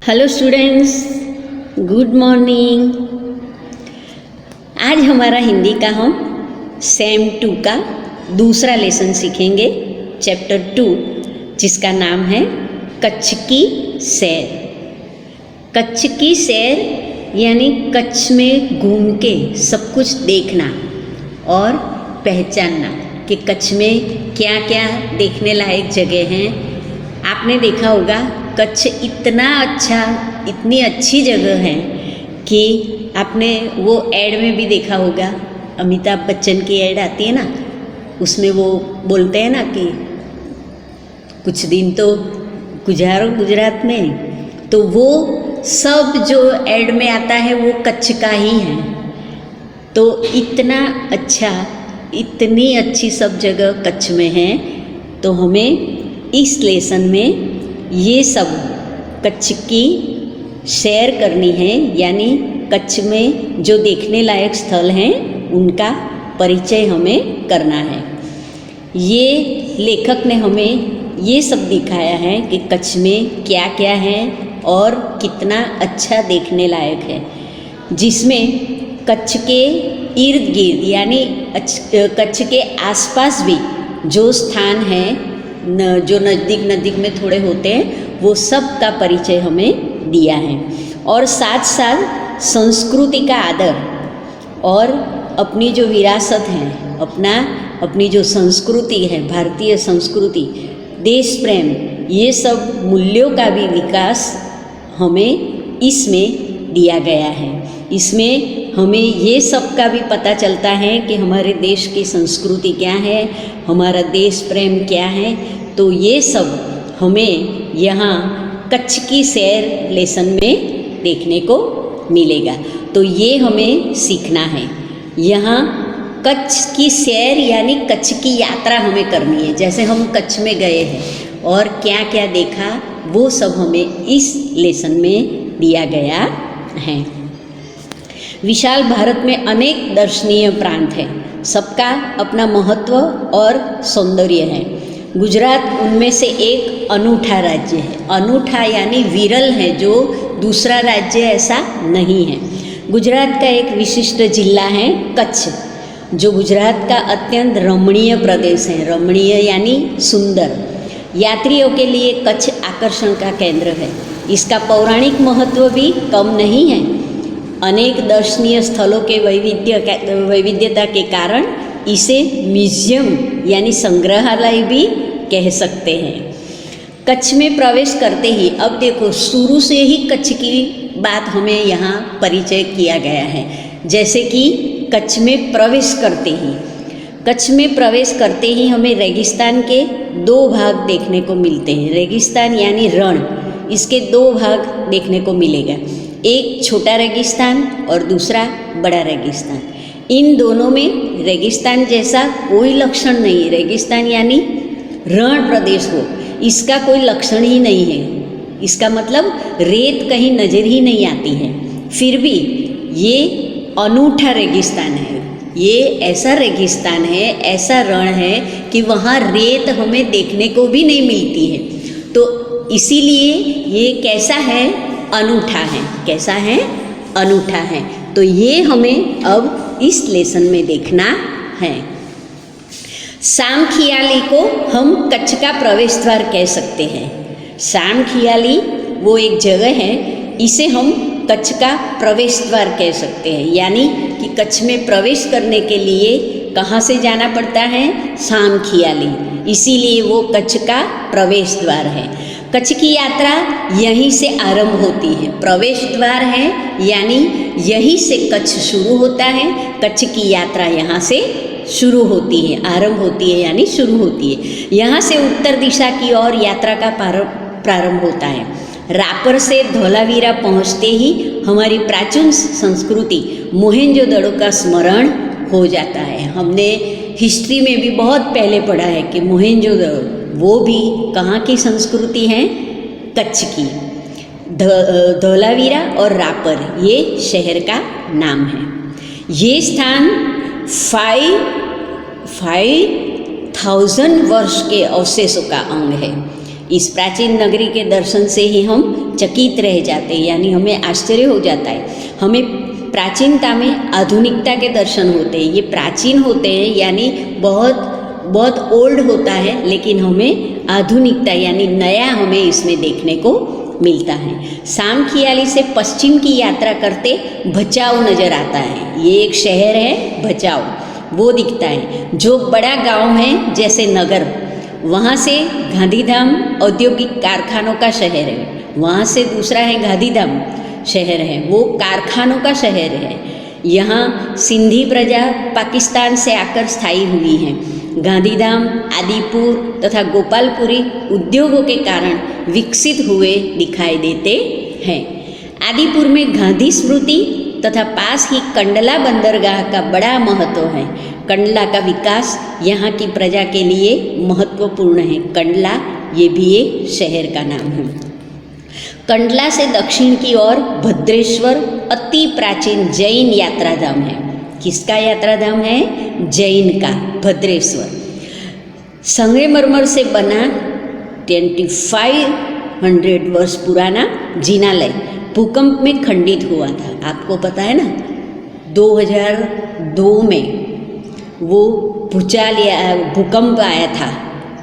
Hello students, good morning. आज हमारा हिंदी का हम सेम 2 का दूसरा लेसन सीखेंगे, चैप्टर 2, जिसका नाम है कच्छ की सैर। कच्छ की सैर यानी कच्छ में घूम के सब कुछ देखना और पहचानना कि कच्छ में क्या क्या देखने लायक जगह हैं। आपने देखा होगा कच्छ इतना अच्छा, इतनी अच्छी जगह है कि आपने वो ऐड में भी देखा होगा, अमिताभ बच्चन की ऐड आती है ना, उसमें वो बोलते हैं ना कि कुछ दिन तो गुजारो गुजरात में, तो वो सब जो ऐड में आता है वो कच्छ का ही है। तो इतना अच्छा, इतनी अच्छी सब जगह कच्छ में है, तो हमें इस लेसन में ये सब कच्छ की सैर करनी है, यानी कच्छ में जो देखने लायक स्थल हैं उनका परिचय हमें करना है। ये लेखक ने हमें ये सब दिखाया है कि कच्छ में क्या क्या है और कितना अच्छा देखने लायक है, जिसमें कच्छ के इर्द गिर्द यानी कच्छ के आसपास भी जो स्थान हैं जो नज़दीक में थोड़े होते हैं, वो सब का परिचय हमें दिया है। और साथ साथ संस्कृति का आदर और अपनी जो विरासत है, अपनी जो संस्कृति है, भारतीय संस्कृति, देश प्रेम, ये सब मूल्यों का भी विकास हमें इसमें दिया गया है। इसमें हमें ये सब का भी पता चलता है कि हमारे देश की संस्कृति क्या है, हमारा देश प्रेम क्या है। तो ये सब हमें यहाँ कच्छ की सैर लेसन में देखने को मिलेगा। तो ये हमें सीखना है। यहाँ कच्छ की सैर यानी कच्छ की यात्रा हमें करनी है। जैसे हम कच्छ में गए हैं और क्या क्या देखा, वो सब हमें इस लेसन में दिया गया है। विशाल भारत में अनेक दर्शनीय प्रांत हैं, सबका अपना महत्व और सौंदर्य है। गुजरात उनमें से एक अनूठा राज्य है। अनूठा यानी विरल है, जो दूसरा राज्य ऐसा नहीं है। गुजरात का एक विशिष्ट जिला है कच्छ, जो गुजरात का अत्यंत रमणीय प्रदेश है। रमणीय यानी सुंदर। यात्रियों के लिए कच्छ आकर्षण का केंद्र है। इसका पौराणिक महत्व भी कम नहीं है। अनेक दर्शनीय स्थलों के वैविध्यता के कारण इसे म्यूजियम यानी संग्रहालय भी कह सकते हैं। कच्छ में प्रवेश करते ही, अब देखो शुरू से ही कच्छ की बात हमें यहाँ परिचय किया गया है। जैसे कि कच्छ में प्रवेश करते ही हमें रेगिस्तान के 2 भाग देखने को मिलते हैं। रेगिस्तान यानी रण, इसके 2 भाग देखने को मिलेगा। एक छोटा रेगिस्तान और दूसरा बड़ा रेगिस्तान। इन दोनों में रेगिस्तान जैसा कोई लक्षण नहीं। रेगिस्तान यानी रण प्रदेश हो, इसका कोई लक्षण ही नहीं है। इसका मतलब रेत कहीं नज़र ही नहीं आती है। फिर भी ये अनूठा रेगिस्तान है। ये ऐसा रेगिस्तान है, ऐसा रण है कि वहाँ रेत हमें देखने को भी नहीं मिलती है। तो इसीलिए ये कैसा है? अनूठा है। कैसा है? अनूठा है। तो ये हमें अब इस लेसन में देखना है। सामखियाली को हम कच्छ का प्रवेश द्वार कह सकते हैं। सामखियाली वो एक जगह है, इसे हम कच्छ का प्रवेश द्वार कह सकते हैं। यानी कि कच्छ में प्रवेश करने के लिए कहाँ से जाना पड़ता है? सामखियाली। इसीलिए वो कच्छ का प्रवेश द्वार है। कच्छ की यात्रा यहीं से आरंभ होती है। प्रवेश द्वार है यानी यहीं से कच्छ शुरू होता है। कच्छ की यात्रा यहाँ से शुरू होती है, आरंभ होती है यानी शुरू होती है। यहाँ से उत्तर दिशा की ओर यात्रा का प्रारंभ होता है। रापर से धोलावीरा पहुँचते ही हमारी प्राचीन संस्कृति मोहेंजोदड़ो का स्मरण हो जाता है। हमने हिस्ट्री में भी बहुत पहले पढ़ा है कि मोहेंजोदड़ो वो भी कहाँ की संस्कृति है? कच्छ की। धोलावीरा और रापर ये शहर का नाम है। ये स्थान 5000 वर्ष के अवशेषों का अंग है। इस प्राचीन नगरी के दर्शन से ही हम चकित रह जाते हैं, यानी हमें आश्चर्य हो जाता है। हमें प्राचीनता में आधुनिकता के दर्शन होते हैं। ये प्राचीन होते हैं यानी बहुत बहुत ओल्ड होता है, लेकिन हमें आधुनिकता यानी नया हमें इसमें देखने को मिलता है। सामखियाली से पश्चिम की यात्रा करते भचाऊ नज़र आता है। ये एक शहर है भचाऊ, वो दिखता है। जो बड़ा गांव है जैसे नगर, वहाँ से गांधीधाम औद्योगिक कारखानों का शहर है। वहाँ से दूसरा है गांधीधाम शहर है, वो कारखानों का शहर है। यहाँ सिंधी प्रजा पाकिस्तान से आकर स्थायी हुई है। गांधीधाम, आदिपुर तथा गोपालपुरी उद्योगों के कारण विकसित हुए दिखाई देते हैं। आदिपुर में गांधी स्मृति तथा पास ही कंडला बंदरगाह का बड़ा महत्व है। कंडला का विकास यहाँ की प्रजा के लिए महत्वपूर्ण है। कंडला ये भी एक शहर का नाम है। कंडला से दक्षिण की ओर भद्रेश्वर अति प्राचीन जैन यात्राधाम है। किसका यात्राधाम है? जैन का, भद्रेश्वर। संगमरमर से बना 2500 वर्ष पुराना जिनालय भूकंप में खंडित हुआ था। आपको पता है ना, 2002 में वो भूचाल या भूकंप आया था,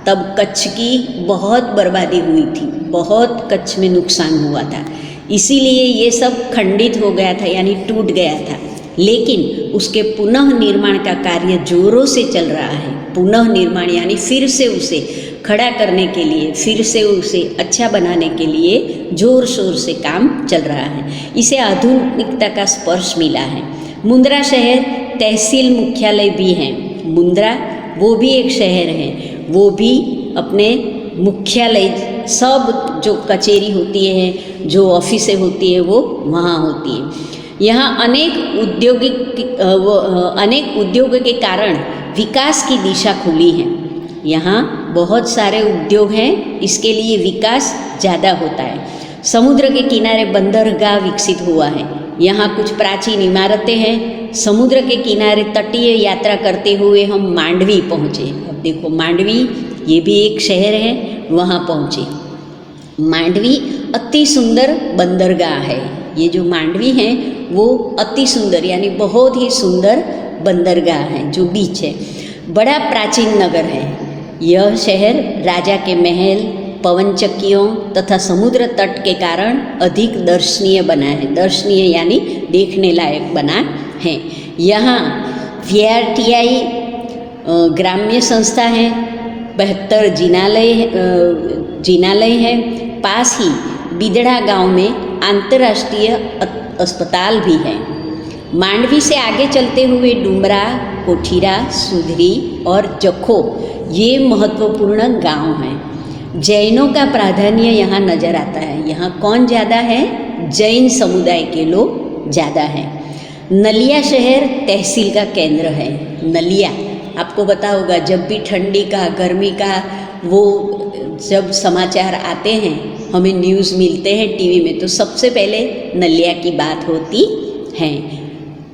तब कच्छ की बहुत बर्बादी हुई थी, बहुत कच्छ में नुकसान हुआ था। इसीलिए ये सब खंडित हो गया था, यानी टूट गया था। लेकिन उसके पुनः निर्माण का कार्य जोरों से चल रहा है। पुनः निर्माण यानी फिर से उसे खड़ा करने के लिए, फिर से उसे अच्छा बनाने के लिए जोर शोर से काम चल रहा है। इसे आधुनिकता का स्पर्श मिला है। मुंद्रा शहर तहसील मुख्यालय भी है। मुंद्रा वो भी एक शहर है, वो भी अपने मुख्यालय, सब जो कचेरी होती है, जो ऑफिसें होती है, वो वहाँ होती है। यहाँ अनेक उद्योग के कारण विकास की दिशा खुली है। यहाँ बहुत सारे उद्योग हैं, इसके लिए विकास ज़्यादा होता है। समुद्र के किनारे बंदरगाह विकसित हुआ है। यहाँ कुछ प्राचीन इमारतें हैं। समुद्र के किनारे तटीय यात्रा करते हुए हम मांडवी पहुँचे। अब देखो, मांडवी ये भी एक शहर है, वहाँ पहुँचे। मांडवी अति सुंदर बंदरगाह है। ये जो मांडवी है वो अति सुंदर यानी बहुत ही सुंदर बंदरगाह है, जो बीच है। बड़ा प्राचीन नगर है। यह शहर राजा के महल, पवन चक्कियों तथा समुद्र तट के कारण अधिक दर्शनीय बना है। दर्शनीय यानी देखने लायक बना है। यहाँ VRTI ग्राम्य संस्था है, 72 जिनालय है। पास ही बिदड़ा गांव में अंतर्राष्ट्रीय अस्पताल भी है। मांडवी से आगे चलते हुए डुमरा, कोठीरा, सुधरी और जखो ये महत्वपूर्ण गांव हैं। जैनों का प्राधान्य यहाँ नज़र आता है। यहाँ कौन ज़्यादा है? जैन समुदाय के लोग ज़्यादा हैं। नलिया शहर तहसील का केंद्र है। नलिया आपको पता होगा, जब भी ठंडी का, गर्मी का वो जब समाचार आते हैं, हमें न्यूज़ मिलते हैं टीवी में, तो सबसे पहले नलिया की बात होती है।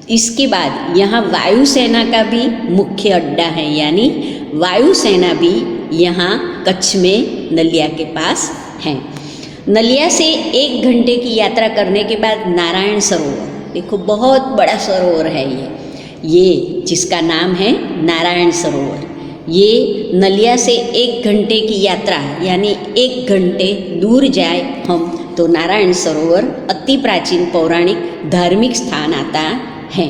इसके बाद यहाँ वायुसेना का भी मुख्य अड्डा है, यानी वायुसेना भी यहाँ कच्छ में नलिया के पास है। नलिया से 1 घंटे की यात्रा करने के बाद नारायण सरोवर, देखो बहुत बड़ा सरोवर है ये जिसका नाम है नारायण सरोवर। ये नलिया से 1 घंटे की यात्रा यानी 1 घंटे दूर जाए हम तो नारायण सरोवर अति प्राचीन पौराणिक धार्मिक स्थान आता है।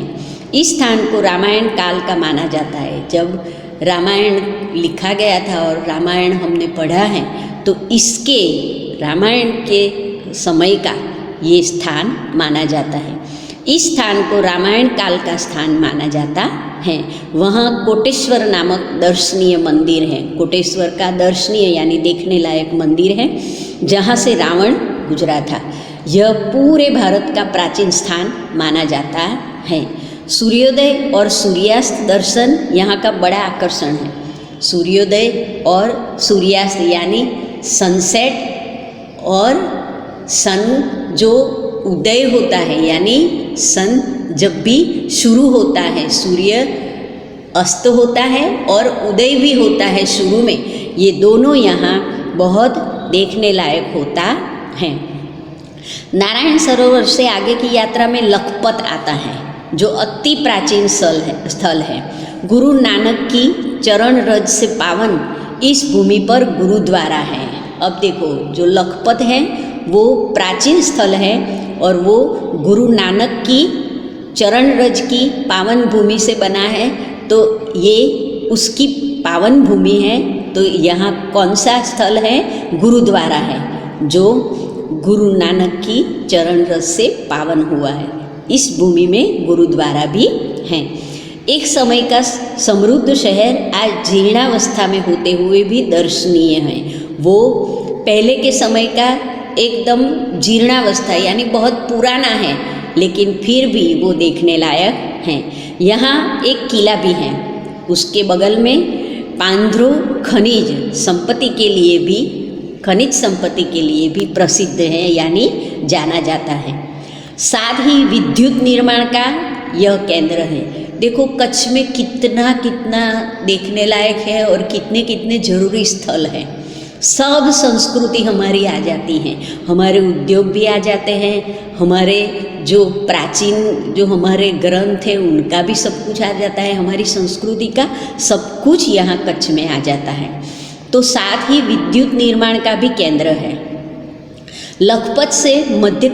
इस स्थान को रामायण काल का माना जाता है। जब रामायण लिखा गया था और रामायण हमने पढ़ा है, तो इसके रामायण के समय का ये स्थान माना जाता है। इस स्थान को रामायण काल का स्थान माना जाता है। वहाँ कोटेश्वर नामक दर्शनीय मंदिर है। कोटेश्वर का दर्शनीय यानी देखने लायक मंदिर है, जहाँ से रावण गुजरा था। यह पूरे भारत का प्राचीन स्थान माना जाता है। सूर्योदय और सूर्यास्त दर्शन यहाँ का बड़ा आकर्षण है। सूर्योदय और सूर्यास्त यानी सनसेट और सन जो उदय होता है, यानी सन जब भी शुरू होता है, सूर्य अस्त होता है और उदय भी होता है शुरू में। ये दोनों यहाँ बहुत देखने लायक होता है। नारायण सरोवर से आगे की यात्रा में लखपत आता है, जो अति प्राचीन स्थल है। गुरु नानक की चरण रज से पावन इस भूमि पर गुरुद्वारा है। अब देखो, जो लखपत है वो प्राचीन स्थल है और वो गुरु नानक की चरण रज की पावन भूमि से बना है, तो ये उसकी पावन भूमि है। तो यहाँ कौन सा स्थल है? गुरुद्वारा है, जो गुरु नानक की चरण रज से पावन हुआ है। इस भूमि में गुरुद्वारा भी है। एक समय का समृद्ध शहर आज जीर्णावस्था में होते हुए भी दर्शनीय है। वो पहले के समय का एकदम जीर्णावस्था यानी बहुत पुराना है, लेकिन फिर भी वो देखने लायक है। यहाँ एक किला भी है। उसके बगल में पांध्रो खनिज संपत्ति के लिए भी प्रसिद्ध है, यानी जाना जाता है। साथ ही विद्युत निर्माण का यह केंद्र है। देखो, कच्छ में कितना कितना देखने लायक है और कितने कितने जरूरी स्थल हैं। सब संस्कृति हमारी आ जाती है, हमारे उद्योग भी आ जाते हैं, हमारे जो प्राचीन जो हमारे ग्रंथ हैं उनका भी सब कुछ आ जाता है, हमारी संस्कृति का सब कुछ यहाँ कच्छ में आ जाता है। तो साथ ही विद्युत निर्माण का भी केंद्र है। लखपत से मध्य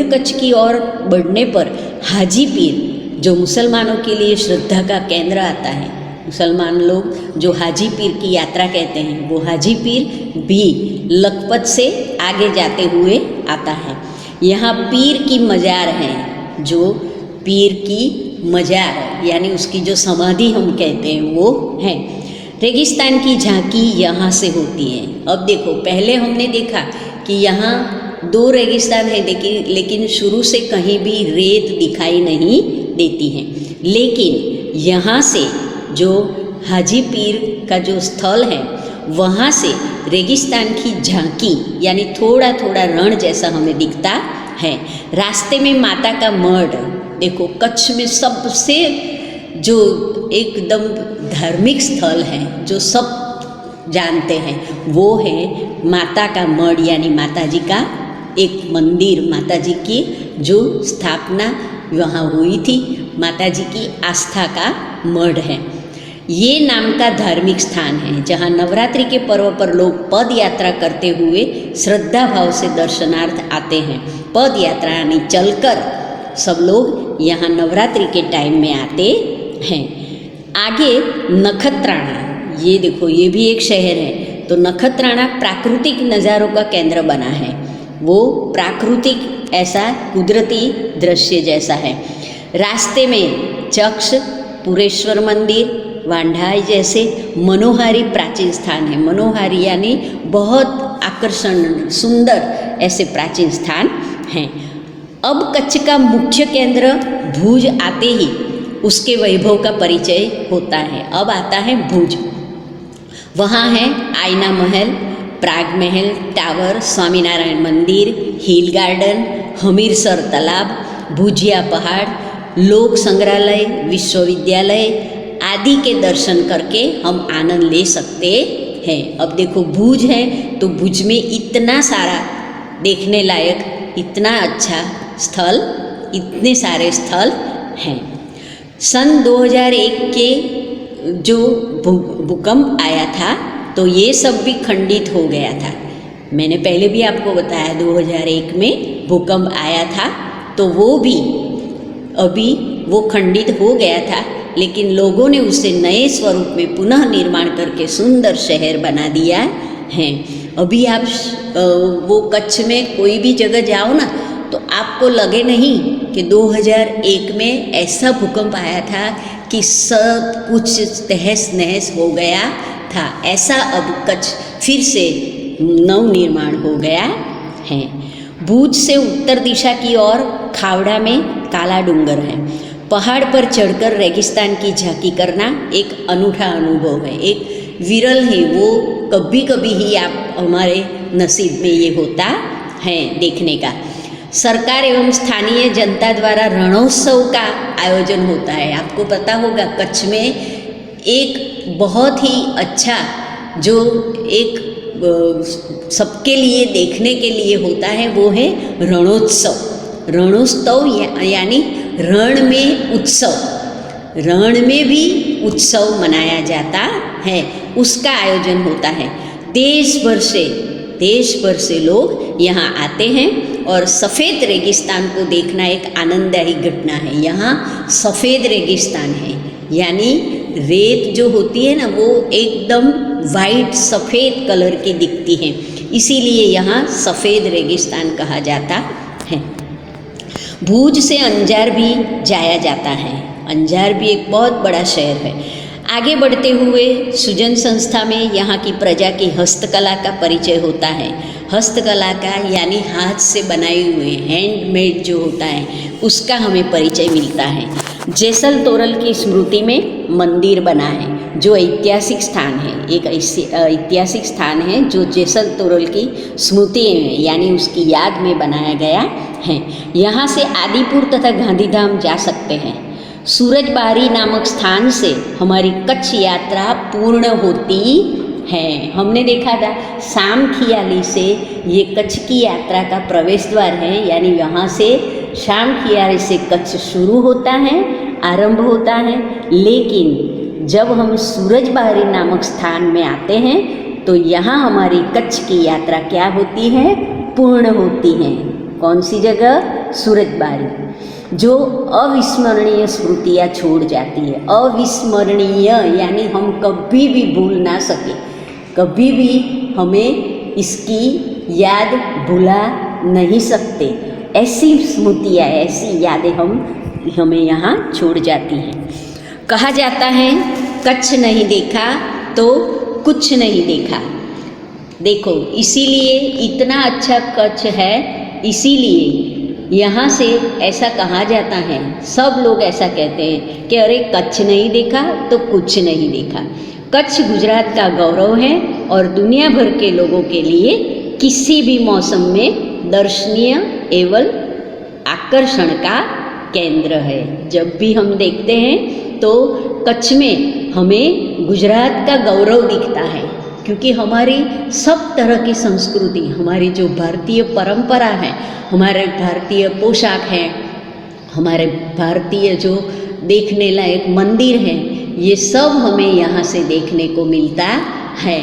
कच्छ की ओर बढ़ने पर हाजी पीर, जो मुसलमानों के लिए श्रद्धा का केंद्र आता है, मुसलमान लोग जो हाजी पीर की यात्रा कहते हैं, वो हाजी पीर भी लखपत से आगे जाते हुए आता है। यहाँ पीर की मज़ार है, जो पीर की मज़ार यानी उसकी जो समाधि हम कहते हैं वो है। रेगिस्तान की झांकी यहाँ से होती है। अब देखो, पहले हमने देखा कि यहाँ 2 रेगिस्तान है, लेकिन शुरू से कहीं भी रेत दिखाई नहीं देती है। लेकिन यहाँ से जो हाजी पीर का जो स्थल है, वहाँ से रेगिस्तान की झांकी यानी थोड़ा थोड़ा रण जैसा हमें दिखता है। रास्ते में माता का मठ, देखो कच्छ में सबसे जो एकदम धार्मिक स्थल है जो सब जानते हैं, वो है माता का मठ यानी माता जी का एक मंदिर, माता जी की जो स्थापना वहाँ हुई थी, माता जी की आस्था का मठ है। ये नाम का धार्मिक स्थान है जहाँ नवरात्रि के पर्व पर लोग पद यात्रा करते हुए श्रद्धा भाव से दर्शनार्थ आते हैं। पद यात्रा यानी चलकर सब लोग यहाँ नवरात्रि के टाइम में आते हैं। आगे नखत्राणा, ये देखो ये भी एक शहर है। तो नखत्राणा प्राकृतिक नज़ारों का केंद्र बना है। वो प्राकृतिक ऐसा कुदरती दृश्य जैसा है। रास्ते में चक्ष, पुरेश्वर मंदिर, वांढाई जैसे मनोहारी प्राचीन स्थान है। मनोहारी यानी बहुत आकर्षण सुंदर ऐसे प्राचीन स्थान हैं। अब कच्छ का मुख्य केंद्र भुज आते ही उसके वैभव का परिचय होता है। अब आता है भुज। वहाँ है आईना महल, प्राग महल, टावर, स्वामीनारायण मंदिर, हिल गार्डन, हमीरसर तालाब, भुजिया पहाड़, लोक संग्रहालय, विश्वविद्यालय आदि के दर्शन करके हम आनंद ले सकते हैं। अब देखो भुज है तो भुज में इतना सारा देखने लायक, इतना अच्छा स्थल, इतने सारे स्थल हैं। सन 2001 के जो भूकंप आया था तो ये सब भी खंडित हो गया था। मैंने पहले भी आपको बताया 2001 में भूकंप आया था, तो वो भी अभी वो खंडित हो गया था, लेकिन लोगों ने उसे नए स्वरूप में पुनः निर्माण करके सुंदर शहर बना दिया है। अभी आप वो कच्छ में कोई भी जगह जाओ ना तो आपको लगे नहीं कि 2001 में ऐसा भूकंप आया था कि सब कुछ तहस नहस हो गया था। ऐसा अब कच्छ फिर से नवनिर्माण हो गया है। भुज से उत्तर दिशा की ओर खावड़ा में काला डूंगर है। पहाड़ पर चढ़कर रेगिस्तान की झांकी करना एक अनूठा अनुभव है, एक विरल है। वो कभी कभी ही आप हमारे नसीब में ये होता है देखने का। सरकार एवं स्थानीय जनता द्वारा रणोत्सव का आयोजन होता है। आपको पता होगा कच्छ में एक बहुत ही अच्छा जो एक सबके लिए देखने के लिए होता है, वो है रणोत्सव। रणोत्सव यानी रण में उत्सव, रण में भी उत्सव मनाया जाता है, उसका आयोजन होता है। देश भर से लोग यहाँ आते हैं और सफ़ेद रेगिस्तान को देखना एक आनंददायी घटना है। यहाँ सफ़ेद रेगिस्तान है, यानी रेत जो होती है ना वो एकदम वाइट सफ़ेद कलर की दिखती है, इसीलिए यहाँ सफ़ेद रेगिस्तान कहा जाता है। भूज से अंजार भी जाया जाता है। अंजार भी एक बहुत बड़ा शहर है। आगे बढ़ते हुए सुजन संस्था में यहाँ की प्रजा की हस्तकला का परिचय होता है। हस्तकला का यानी हाथ से बनाए हुए हैंडमेड जो होता है उसका हमें परिचय मिलता है। जैसल तोरल की स्मृति में मंदिर बना है, जो ऐतिहासिक स्थान है, एक ऐतिहासिक स्थान है जो जैसल तोरल की स्मृति में यानी उसकी याद में बनाया गया है। यहाँ से आदिपुर तथा गांधीधाम जा सकते हैं। सूरजबारी नामक स्थान से हमारी कच्छ यात्रा पूर्ण होती है। हमने देखा था सामखियाली से ये कच्छ की यात्रा का प्रवेश द्वार है, यानी यहाँ से सामखियाली से कच्छ शुरू होता है, आरंभ होता है। लेकिन जब हम सूरजबारी नामक स्थान में आते हैं तो यहाँ हमारी कच्छ की यात्रा क्या होती है, पूर्ण होती है। कौन सी जगह? सूरजबारी, जो अविस्मरणीय स्मृतियाँ छोड़ जाती है। अविस्मरणीय यानी हम कभी भी भूल ना सके, कभी भी हमें इसकी याद भुला नहीं सकते। ऐसी स्मृतियाँ, ऐसी यादें हमें यहाँ छोड़ जाती हैं। कहा जाता है कच्छ नहीं देखा तो कुछ नहीं देखा। देखो, इसीलिए इतना अच्छा कच्छ है, इसीलिए यहाँ से ऐसा कहा जाता है, सब लोग ऐसा कहते हैं कि अरे कच्छ नहीं देखा तो कुछ नहीं देखा। कच्छ गुजरात का गौरव है और दुनिया भर के लोगों के लिए किसी भी मौसम में दर्शनीय एवं आकर्षण का केंद्र है। जब भी हम देखते हैं तो कच्छ में हमें गुजरात का गौरव दिखता है, क्योंकि हमारी सब तरह की संस्कृति, हमारी जो भारतीय परंपरा है, हमारे भारतीय पोशाक हैं, हमारे भारतीय जो देखने लायक मंदिर हैं, ये सब हमें यहाँ से देखने को मिलता है।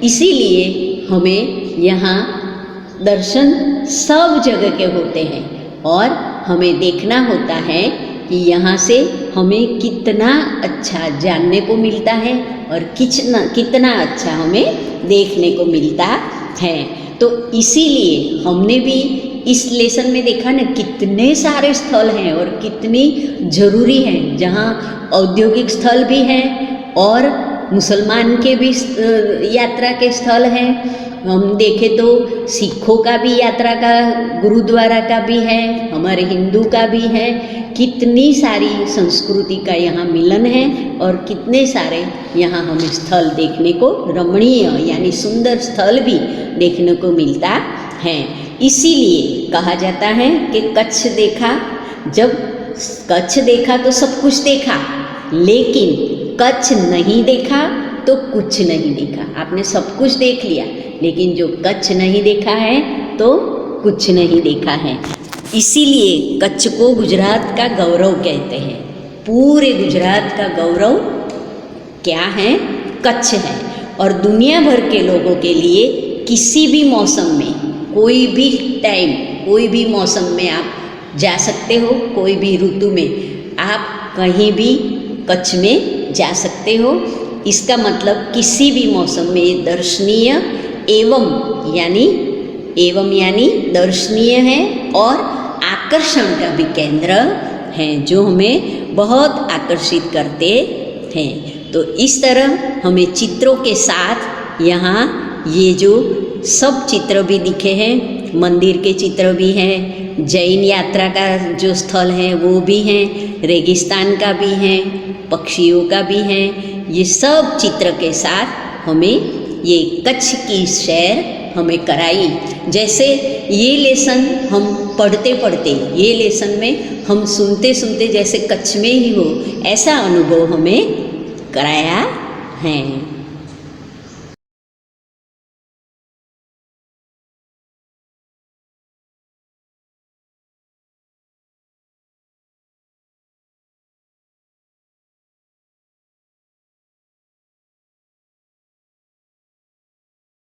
इसीलिए हमें यहाँ दर्शन सब जगह के होते हैं और हमें देखना होता है कि यहाँ से हमें कितना अच्छा जानने को मिलता है और कितना अच्छा हमें देखने को मिलता है। तो इसीलिए हमने भी इस लेसन में देखा ना कितने सारे स्थल हैं और कितनी ज़रूरी हैं, जहाँ औद्योगिक स्थल भी हैं और मुसलमान के भी यात्रा के स्थल हैं। हम देखें तो सिखों का भी यात्रा का, गुरुद्वारा का भी है, हमारे हिंदू का भी है। कितनी सारी संस्कृति का यहाँ मिलन है और कितने सारे यहाँ हमें स्थल देखने को, रमणीय यानी सुंदर स्थल भी देखने को मिलता है। इसीलिए कहा जाता है कि कच्छ देखा, जब कच्छ देखा तो सब कुछ देखा, लेकिन कच्छ नहीं देखा तो कुछ नहीं देखा। आपने सब कुछ देख लिया, लेकिन जो कच्छ नहीं देखा है तो कुछ नहीं देखा है। इसीलिए कच्छ को गुजरात का गौरव कहते हैं। पूरे गुजरात का गौरव क्या है? कच्छ है। और दुनिया भर के लोगों के लिए किसी भी मौसम में, कोई भी टाइम, कोई भी मौसम में आप जा सकते हो, कोई भी ऋतु में आप कहीं भी कच्छ में जा सकते हो। इसका मतलब किसी भी मौसम में दर्शनीय एवं यानी दर्शनीय है और आकर्षण का भी केंद्र है, जो हमें बहुत आकर्षित करते हैं। तो इस तरह हमें चित्रों के साथ यहाँ ये जो सब चित्र भी दिखे हैं, मंदिर के चित्र भी हैं, जैन यात्रा का जो स्थल है वो भी हैं, रेगिस्तान का भी है, पक्षियों का भी है। ये सब चित्र के साथ हमें ये कच्छ की सैर हमें कराई। जैसे ये लेसन हम पढ़ते पढ़ते, ये लेसन में हम सुनते सुनते जैसे कच्छ में ही हो, ऐसा अनुभव हमें कराया है।